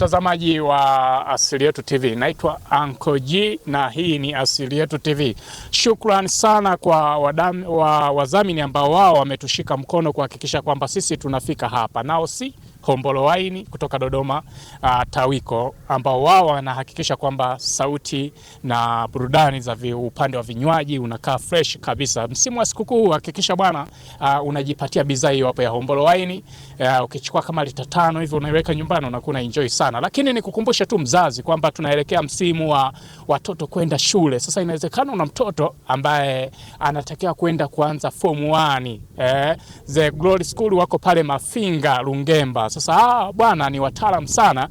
Mtazamaji wa Asili Yetu TV, naitwa Uncle G na hii ni Asili Yetu TV. Shukrani sana kwa wadhamini ambao wao wametushika mkono kuhakikisha kwamba sisi tunafika hapa. Nao si Hombolo Wine kutoka Dodoma, Tawiko, ambao wao wanahakikisha kwamba sauti na burudani za upande wa vinywaji unakaa fresh kabisa. Msimu wa sikukuu hakikisha bwana unajipatia bidhaa hiyo hapo ya Hombolo Wine. Ukichukua kama lita 5 hivi unaiweka nyumbani unakuwa enjoy sana. Lakini nikukumbushe tu mzazi kwamba tunaelekea msimu wa watoto kwenda shule. Sasa inawezekana una mtoto ambaye anatakiwa kwenda kuanza form 1. The Glory School wako pale Mafinga, Lungemba. Sasa bwana ni wataalamu sana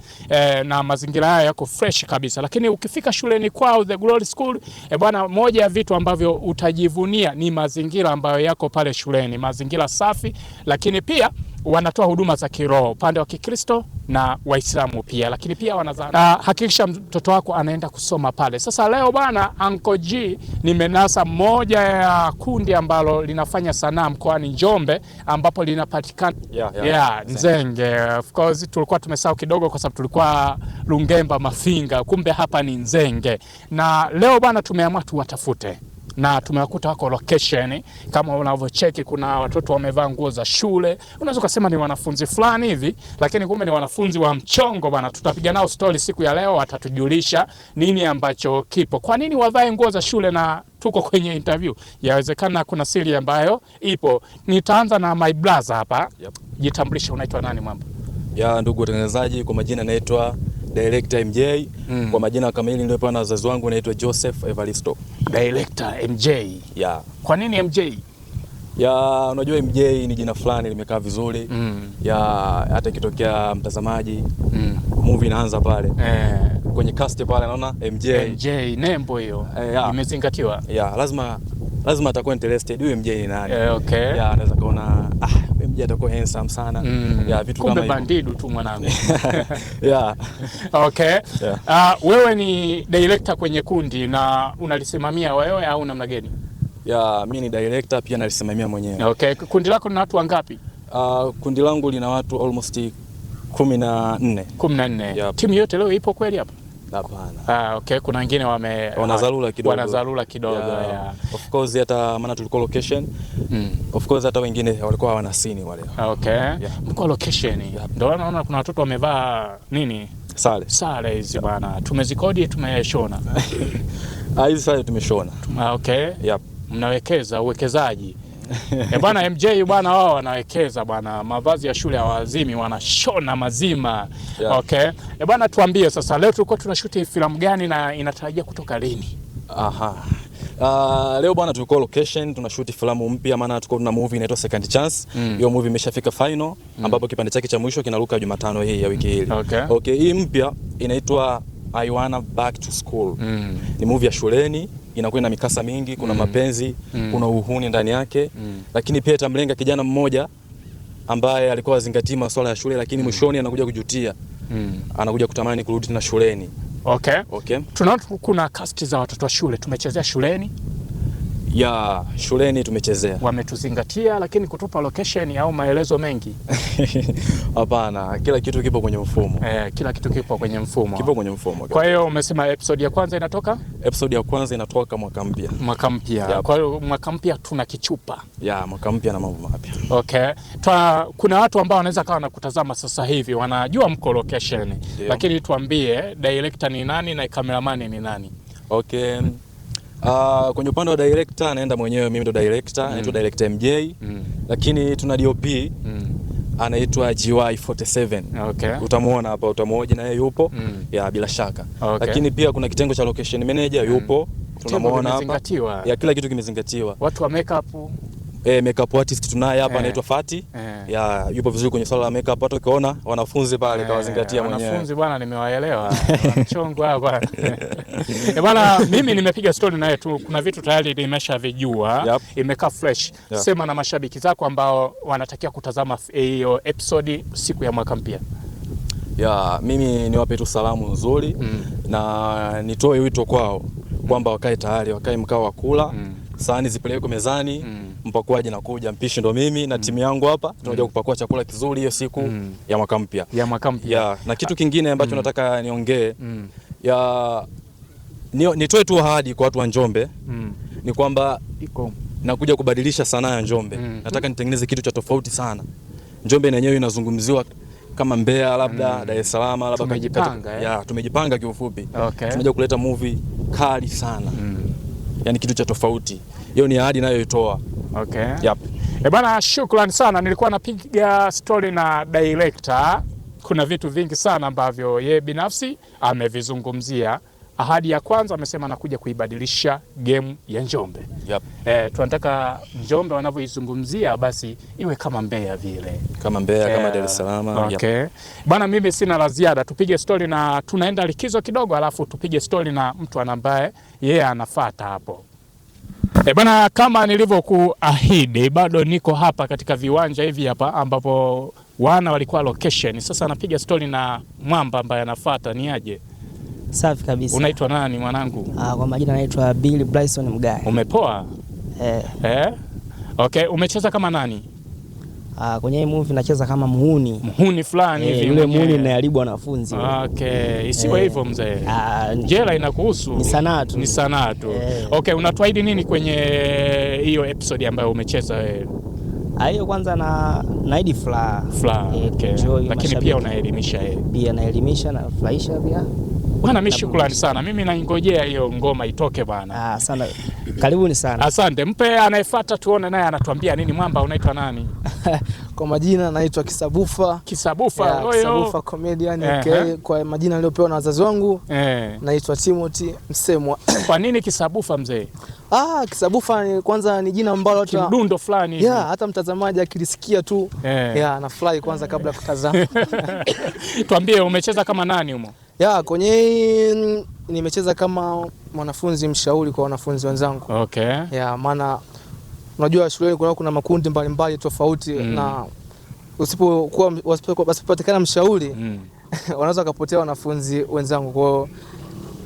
na mazingira yao yako fresh kabisa. Lakini ukifika shuleni kwao The Glory School bwana, moja ya vitu ambavyo utajivunia ni mazingira ambayo yako pale shuleni, mazingira safi, lakini pia wanatoa huduma za kiroho upande wa Kikristo na Waislamu pia, lakini pia hakikisha mtoto wako anaenda kusoma pale. Sasa leo bwana Uncle G nimenasa moja ya kundi ambalo linafanya sanaa mkoani Njombe, ambapo linapatikana Nzenge. Of course tulikuwa tumesahau kidogo kwa sababu tulikuwa Lungemba Mafinga, kumbe hapa ni Nzenge. Na leo bwana tumeamua tuwatafute na tumewakuta wako location kama unavyocheki. Kuna watoto wamevaa nguo za shule, unaweza kusema ni wanafunzi fulani hivi, lakini kumbe ni wanafunzi wa mchongo bana. Tutapiga nao story siku ya leo, watatujulisha nini ambacho kipo, kwa nini wavae nguo za shule, na tuko kwenye interview. Yawezekana kuna siri ambayo ipo. Nitaanza na my brother hapa. Jitambulishe, unaitwa nani mambo? Ndugu watangazaji, kwa majina naitwa Director MJ. Kwa majina kamili niliyopewa na wazazi wangu naitwa Joseph Evaristo. Director MJ. Kwa nini MJ? Unajua MJ ni jina fulani limekaa vizuri. Hata ikitokea mtazamaji movie inaanza pale kwenye cast pale naona MJ nembo hiyo imezingatiwa. Lazima atakuwa interested huyu MJ ni nani. Okay. Anaweza kaona MJ atakuwa handsome sana. Vitu kama hivyo. Bandidu tu mwanangu. Okay. Wewe ni director kwenye kundi na unalisimamia wewe au namna gani? Mimi ni director pia nalisimamia mwenyewe. Okay. Kundi lako lina watu wangapi? Kundi langu lina watu almost 14. 14. Timu yote leo ipo kweli hapa? Hapana. Okay, kuna wengine wanazalula kidogo. Of course hata maana tulikuwa location. Of course hata wengine walikuwa wanasini wale. Okay. Mko location. Ndio naona kuna watoto wamevaa nini? Sare hizi bwana. Tumezikodi, tumeshona. Hizi sare tumeshona. Okay. Mnawekeza uwekezaji. Bwana MJ bwana, wao wanawekeza bwana, mavazi ya shule hawazimi, wanashona mazima. Okay. Bwana tuambie sasa, leo tulikuwa tunashuti filamu gani na inatarajia kutoka lini? Leo bwana tulikuwa location tunashuti filamu mpya, maana tulikuwa tuna movie inaitwa Second Chance. Hiyo movie imeshafika final ambapo kipande chake cha mwisho kinaruka Jumatano hii ya wiki hili. Okay, hii mpya inaitwa I Wanna Back to School. Ni movie ya shuleni, inakuwa na mikasa mingi, kuna mapenzi, kuna uhuni ndani yake, lakini pia itamlenga kijana mmoja ambaye alikuwa azingatia masuala ya shule, lakini mwishoni anakuja kujutia. Anakuja kutamani kurudi tena shuleni. Okay. Tunaona kuna cast za watoto wa shule, tumechezea shuleni. Shuleni tumechezea. Wametuzingatia lakini kutupa location au maelezo mengi? Hapana, kila kitu kipo kwenye mfumo. Kila kitu kipo kwenye mfumo. Okay. Kwa hiyo umesema episode ya kwanza inatoka? Episode ya kwanza inatoka mwaka mpya. Kwa hiyo mwaka mpya tuna kichupa. Mwaka mpya na mambo mapya. Okay. Kuna watu ambao wanaweza kawa nakutazama sasa hivi wanajua mko location. Lakini tuambie director ni nani na cameraman ni nani? Okay. Kwenye upande wa director naenda mwenyewe, mimi ndo director, naitwa Director MJ. Lakini tuna DOP anaitwa GY47. Okay. Utamuona hapa, utamuoje na yeye yupo. Bila shaka. Lakini pia kuna kitengo cha location manager yupo. Tunamuona hapa. Kila kitu kimezingatiwa. Watu wa makeup makeup artist tunaye hapa anaitwa Fati. Yupo vizuri kwenye swala la makeup. Hata ukiona wanafunzi pale kawazingatia mwenyewe. Wanafunzi bwana nimewaelewa. Mchongo hapa. Bwana mimi nimepiga story naye tu, kuna vitu tayari nimeshavijua. Imekaa fresh. Sema na mashabiki zako ambao wanatakia kutazama hiyo episode siku ya mwaka mpya. Mimi niwape tu salamu nzuri na nitoe wito kwao kwamba wakae tayari, wakae mkao wa kula. Sahani zipelekwe mezani, mpakuaji nakuja, mpishi ndo mimi na timu yangu hapa tunakuja kupakua chakula kizuri hiyo siku ya mwaka mpya. Na kitu kingine ambacho nataka niongee nitoe tu ahadi kwa watu wa Njombe ni kwamba nakuja kubadilisha sanaa ya Njombe. Nataka nitengeneze kitu cha tofauti sana. Njombe yenyewe inazungumziwa kama Mbeya labda Dar es Salaam labda tumejipanga tumejipanga kiufupi. Tunakuja kuleta movie kali sana. Yani kitu cha tofauti. Hiyo ni ahadi nayoitoa. Bana, shukrani sana. Nilikuwa napiga story na director. Kuna vitu vingi sana ambavyo yeye binafsi amevizungumzia. Ahadi ya kwanza amesema anakuja kuibadilisha game ya Njombe. Tunataka Njombe wanavyoizungumzia basi iwe kama Mbeya vile. Kama Mbeya, kama Dar es Salaam. Bana, mimi sina la ziada. Tupige story na tunaenda likizo kidogo, alafu tupige story na mtu ambaye yeye anafuata hapo. Bana, kama nilivyokuahidi bado niko hapa katika viwanja hivi hapa ambapo wana walikuwa location. Sasa napiga story na mwamba ambaye anafuata. Ni aje? Safi kabisa. Unaitwa nani mwanangu? Kwa majina naitwa Billy Bryson Mgae. Umepoa? Umecheza kama nani? Kwenye hii movie nacheza kama muhuni fulani hivi. Yule muhuni anayeharibu wanafunzi. Isiwe hivyo mzee. Jela inakuhusu. Ni sanaa tu. Unatuahidi nini kwenye hiyo episode ambayo umecheza wewe? Hiyo kwanza naahidi furaha. Lakini pia unaelimisha Pia naelimisha na furahisha pia. Bwana, mimi shukrani sana. Mimi naingojea hiyo ngoma itoke bwana. Sana. Karibuni sana. Asante. Mpe anayefuata tuone naye anatuambia nini. Mwamba, unaitwa nani? Kwa majina naitwa Kisabufa. Kisabufa comedian. Kwa majina niliopewa na wazazi wangu naitwa Timothy Msemwa. Kwa nini Kisabufa mzee? Kisabufa kwanza ni jina ambalo hata kidundo fulani hivi. Hata mtazamaji akilisikia tu anafurahi kwanza kabla kutazama. Tuambie umecheza kama nani humo? Kwenye nimecheza kama mwanafunzi mshauri kwa wanafunzi wenzangu. Maana unajua shuleni kuna makundi mbalimbali tofauti na usipopatikana mshauri wanaweza kupotea wanafunzi wenzangu. Kwa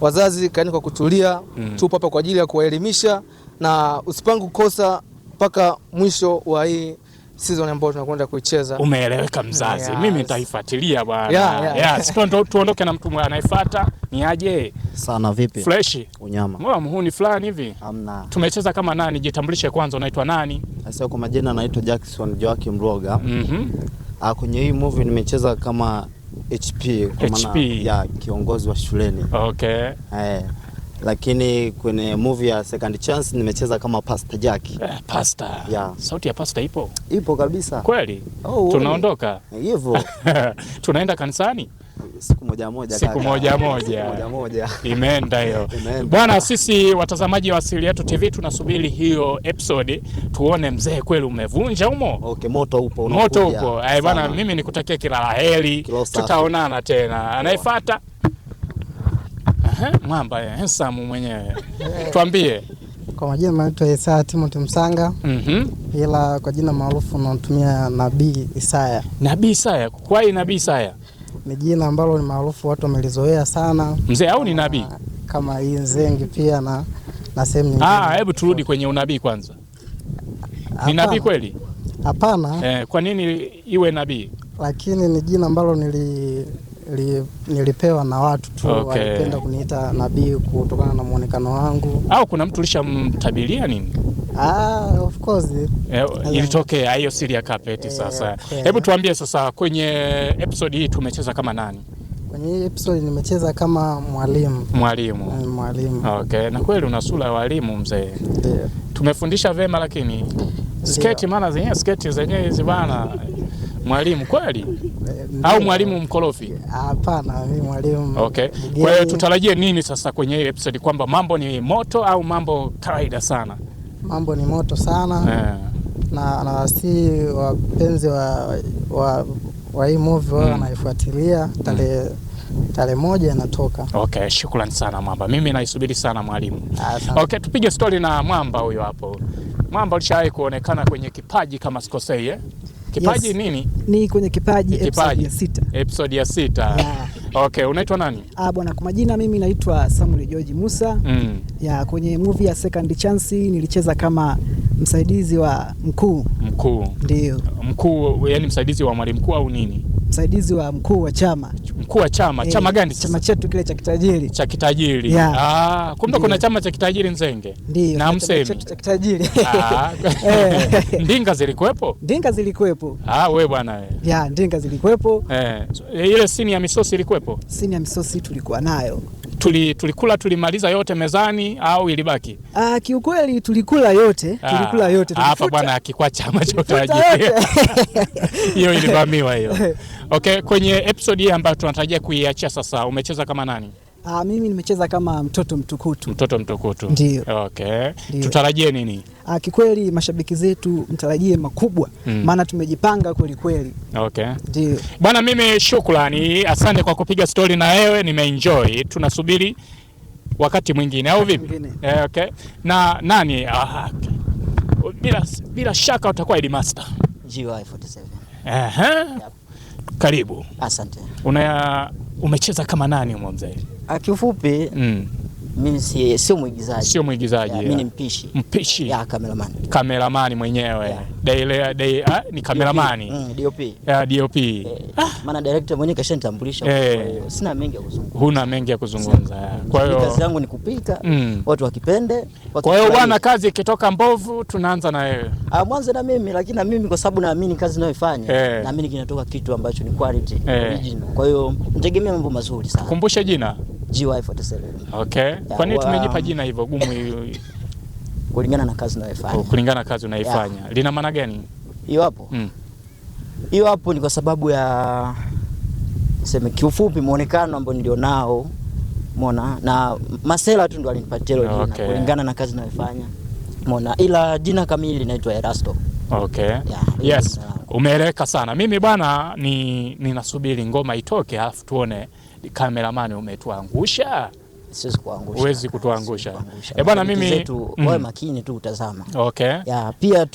wazazi kaeni kwa kutulia, tupo hapa kwa ajili ya kuwaelimisha na usipange kukosa mpaka mwisho wa hii season ambayo tunakwenda kuicheza. Umeeleweka mzazi. Mimi nitaifuatilia bwana. Tuondoke na mtu anayefuata. Ni aje? Sana vipi? Fresh. Unyama. Mbona muhuni fulani hivi? Hamna. Tumecheza kama nani? Jitambulishe kwanza, unaitwa nani? Sasa kwa majina naitwa Jackson Joakim Mroga. Kwenye hii movie nimecheza kama HP kwa maana ya kiongozi wa shuleni. Lakini kwenye movie ya Second Chance nimecheza kama Pastor Jack. Pastor. Sauti ya pastor ipo? Ipo kabisa. Kweli? Tunaondoka. Hivyo. Tunaenda kanisani? Siku moja moja. Siku moja moja. Imeenda hiyo. Bwana, sisi watazamaji wa Asili Yetu TV tunasubiri hiyo episode tuone mzee kweli umevunja humo. Moto upo. Moto upo. Bwana, mimi nikutakia kila laheri. Tutaonana tena. Anayefuata mwamba handsome mwenyewe. Tuambie. Kwa majina naitwa Isaya Timothy Msanga. Ila kwa jina maarufu natumia Nabii Isaya. Nabii Isaya. Kwa nini Nabii Isaya? Ni jina ambalo ni maarufu, watu wamelizoea sana. Mzee au ni nabii? Kama hii Nzengi pia na sehemu nyingine. Hebu turudi kwenye unabii kwanza. Ni nabii kweli? Hapana. Kwa nini iwe nabii? Lakini ni jina ambalo nilipewa na watu tu. Walipenda kuniita nabii kutokana na muonekano wangu. Au kuna mtu alishamtabiria nini? Of course. Ilitokea hiyo siri ya carpet sasa. Hebu tuambie sasa kwenye episode hii tumecheza kama nani? Kwenye hii episode nimecheza kama mwalimu. Mwalimu. Na kweli una sura ya walimu mzee. Tumefundisha vema lakini sketi maana sketi zenyewe hizi bana. Mwalimu kweli? Au mwalimu mkorofi? Hapana, mimi mwalimu. Kwa hiyo tutarajie nini sasa kwenye hii episode, kwamba mambo ni moto au mambo kawaida sana? Mambo ni moto sana. Na si wapenzi wa hii movie wanaifuatilia tarehe 1 inatoka. Shukrani sana Mwamba. Mimi naisubiri sana mwalimu. Tupige story na Mwamba huyo hapo. Mwamba alishawahi kuonekana kwenye Kipaji kama sikosei Kipaji nini? Ni kwenye Kipaji episode ya 6. Episode ya 6. Okay, unaitwa nani? Bwana, kwa majina mimi naitwa Samuel George Musa. Ya kwenye movie ya Second Chance nilicheza kama msaidizi wa mkuu. Ndio. Mkuu, yani msaidizi wa mwalimu mkuu au nini? Msaidizi wa mkuu wa chama. Mkuu wa chama. Chama gani sasa? Chama chetu kile cha kitajiri. Cha kitajiri. Kumbe kuna chama cha kitajiri Nzenge. Ndio. Na msemi. Chama chetu cha kitajiri. Ndinga zilikuwepo? Ndinga zilikuwepo. Wewe bwana wewe. Ya, ndinga zilikuwepo. Ile scene ya misosi ilikuwepo? Scene ya misosi tulikuwa nayo. Tulimaliza yote mezani au ilibaki? Kiukweli tulikula yote, Hapa bwana akikwa chama cha utajiri. Hiyo ilivamiwa hiyo. Okay, kwenye episode hii ambayo tunatarajia kuiachia sasa, umecheza kama nani? Mimi nimecheza kama mtoto mtukutu. Mtoto mtukutu. Ndio. Okay. Ndiyo. Tutarajie nini? Kikweli mashabiki zetu mtarajie makubwa, maana tumejipanga kweli kweli. Okay. Ndio. Bwana, mimi shukrani, asante kwa kupiga story na wewe, nimeenjoy. Tunasubiri wakati mwingine au vipi? Okay. Na nani? Bila shaka utakuwa Headmaster. GY47. Karibu. Asante. Umecheza kama nani mzee? Kiufupi mimi sio mwigizaji. Sio mwigizaji. Mimi ni mpishi. Mpishi. Cameraman. Cameraman mwenyewe. Ni cameraman. DOP. DOP. Maana director mwenyewe kashanitambulisha, kwa hiyo sina mengi ya kuzungumza. Huna mengi ya kuzungumza. Kwa hiyo kazi yangu ni kupika, watu wakipende. Kwa hiyo bwana, kazi ikitoka mbovu tunaanza na wewe. Mwanzo na mimi, lakini na mimi kwa sababu naamini kazi ninayoifanya, naamini kinatoka kitu ambacho ni quality, original. Kwa hiyo nitegemea mambo mazuri sana. Kumbusha jina. GY47. Okay. Kwa nini tumejipa jina hivyo gumu? Kulingana na kazi unayoifanya. Kulingana na kazi unayoifanya. Lina maana gani? Hiyo hapo. Hiyo hapo ni kwa sababu ya sema kiufupi muonekano ambao nilionao, umeona, na Masela tu ndo alinipatia hilo jina kulingana na kazi unayoifanya. Umeona, ila jina kamili linaitwa Erasto. Okay. Yes. Umeeleweka sana. Mimi bwana ninasubiri ngoma itoke alafu tuone cameraman umetuangusha. Siwezi kuangusha. Huwezi kutuangusha. Bwana, mimi wawe makini tu utazama. Okay. Pia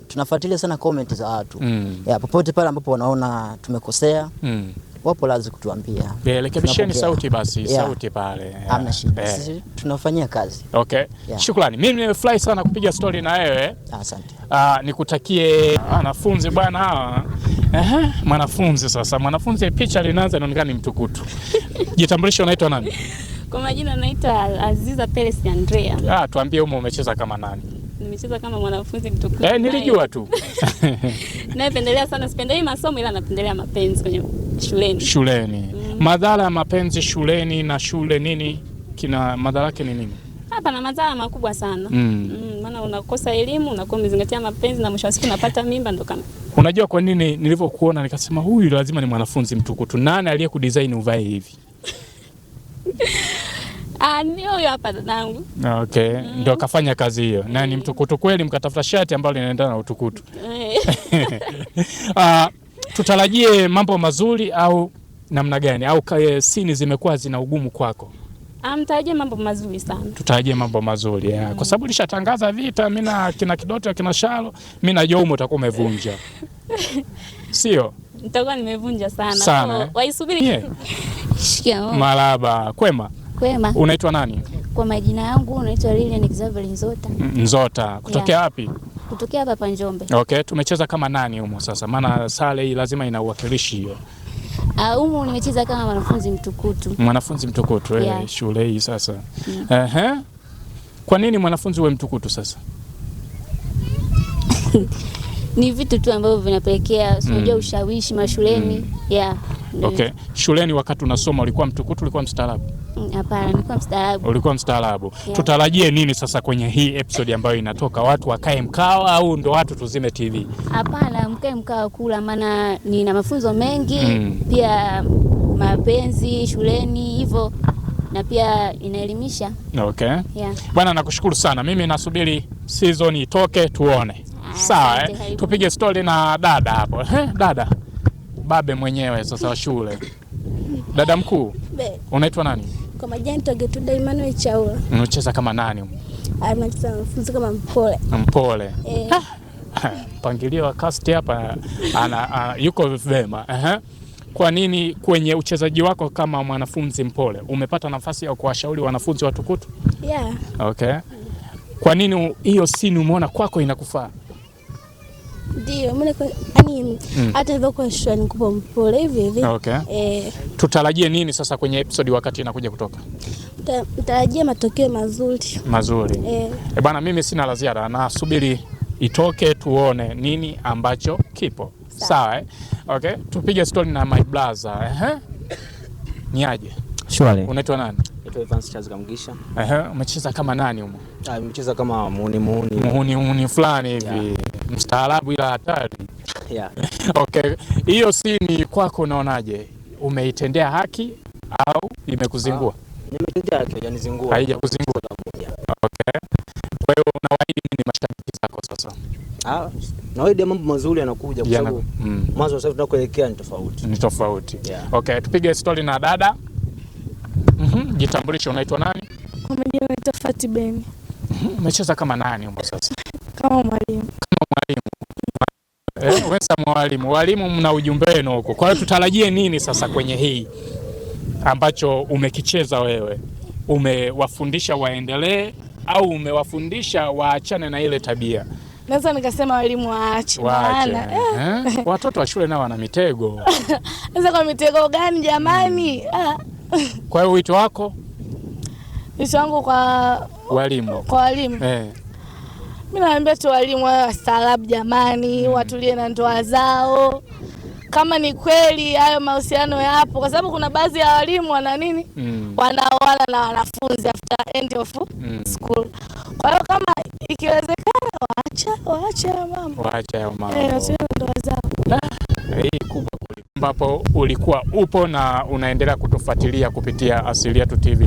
tunafuatilia sana comment za watu. Popote pale ambapo wanaona tumekosea. Wapo lazima kutuambia. Rekebisheni sauti basi, sauti pale. Hamna shida. Sisi tunafanyia kazi. Okay. Shukrani. Mimi nimefurahi sana kupiga story na wewe. Asante. Nikutakie wanafunzi bwana hawa. Mwanafunzi sasa. Mwanafunzi picha linaanza inaonekana ni mtukutu. Jitambulisho, unaitwa nani? Kwa majina naitwa Aziza Peres Andrea. Tuambie humo umecheza kama nani? Nimecheza kama mwanafunzi mtukutu. Nilijua tu. Napendelea sana, sipendelei masomo ila napendelea mapenzi kwenye shuleni. Madhara ya mapenzi shuleni na shule nini? Madhara yake ni nini? Hapa na madhara makubwa sana. Maana unakosa elimu, unakuwa umezingatia mapenzi na mwisho wa siku unapata mimba ndo kama. Unajua kwa nini nilivyokuona nikasema huyu lazima ni mwanafunzi mtukutu. Nani aliyekudesign uvae hivi? Ni huyo hapa dadangu. Okay. Ndio kafanya kazi hiyo. Na ni mtukutu kweli, mkatafuta shati ambalo linaendana na utukutu. Tutarajie mambo mazuri au namna gani? Au scene zimekuwa zina ugumu kwako? Mtarajie mambo mazuri sana. Tutarajie mambo mazuri. Kwa sababu lishatangaza vita, mimi na kina Kidoto kina Shalo, mimi najua umo utakuwa umevunja. Sio? Nitakuwa nimevunja sana. Waisubiri. Shikia. Maraba. Kwema? Kwema. Unaitwa nani? Kwa majina yangu naitwa Lilian Xavier Nzota. Nzota. Kutokea wapi? Kutokea hapa Njombe. Okay, tumecheza kama nani humo sasa? Maana sare hii lazima ina uwakilishi hiyo. Humo nimecheza kama mwanafunzi mtukutu. Mwanafunzi mtukutu shule hii sasa. Kwa nini mwanafunzi uwe mtukutu sasa? Ni vitu tu ambavyo vinapelekea unajua ushawishi mashuleni. Okay. Shuleni wakati unasoma ulikuwa mtukutu, ulikuwa mstaarabu? Hapana, nilikuwa mstaarabu. Ulikuwa mstaarabu. Tutarajie nini sasa kwenye hii episode ambayo inatoka? Watu wakae mkao au ndo watu tuzime TV? Hapana, mkae mkao kula, maana nina mafunzo mengi, pia mapenzi shuleni hivyo, na pia inaelimisha. Okay. Bwana, nakushukuru sana. Mimi nasubiri season itoke tuone. Sawa, tupige story na dada hapo. Dada. Babe mwenyewe sasa wa shule. Dada mkuu. Unaitwa nani? Kwa majina naitwa Getuda Emmanuel Chaula. Unacheza kama nani? Anacheza mfunzo kama Mpole. Mpole. Mpangilio wa cast hapa yuko vema. kwa nini kwenye uchezaji wako kama mwanafunzi mpole umepata nafasi ya kuwashauri wanafunzi wa Tukutu? Yeah. Okay. Kwa nini hiyo scene umeona kwako inakufaa? Ndio, yani hata hivyo kwa shule nikupa mpole hivi. Okay. Tutarajie nini sasa kwenye episode wakati inakuja kutoka? Tutarajie matokeo mazuri. Mazuri. Bwana, mimi sina la ziada, nasubiri itoke tuone nini ambacho kipo. Sawa. Okay, tupige story na my brother. Ni aje? Shwari. Unaitwa nani? Naitwa Evans Charles Kamugisha. Umecheza kama nani humo? Nimecheza kama muhuni fulani hivi. Mstaarabu ila hatari. Yeah. Okay. Hiyo scene kwako unaonaje? Umeitendea haki au imekuzingua? Nimetendea haki, hajanizingua. Haijakuzingua. Okay. Kwa hiyo unawaahidi nini mashabiki zako sasa? Nawaahidi mambo mazuri yanakuja kwa sababu mwanzo sasa tunakoelekea ni tofauti. Yeah. Okay, tupige story na dada. Jitambulishe, unaitwa nani? Kwa majina naitwa Fati Ben. Umecheza kama nani huko sasa? Kama mwalimu. Mwalimu. Walimu mna ujumbe wenu huko. Kwa hiyo tutarajie nini sasa kwenye hii ambacho umekicheza wewe? Umewafundisha waendelee au umewafundisha waachane na ile tabia? Naweza nikasema walimu waache. Watoto wa shule nao wana mitego. Sasa kwa mitego gani jamani? Kwa hiyo wito wako? Wito wangu kwa walimu. Mimi naambia tu walimu wawe wastaarabu jamani, watulie na ndoa zao. Kama ni kweli hayo mahusiano yapo, kwa sababu kuna baadhi ya walimu wana nini? Wanaoana na wanafunzi after end of school. Kwa hiyo kama ikiwezekana waache mama. Waache mama. Watulie na ndoa zao. Hii kubwa ambapo ulikuwa upo na unaendelea kutufuatilia kupitia Asili Yetu TV.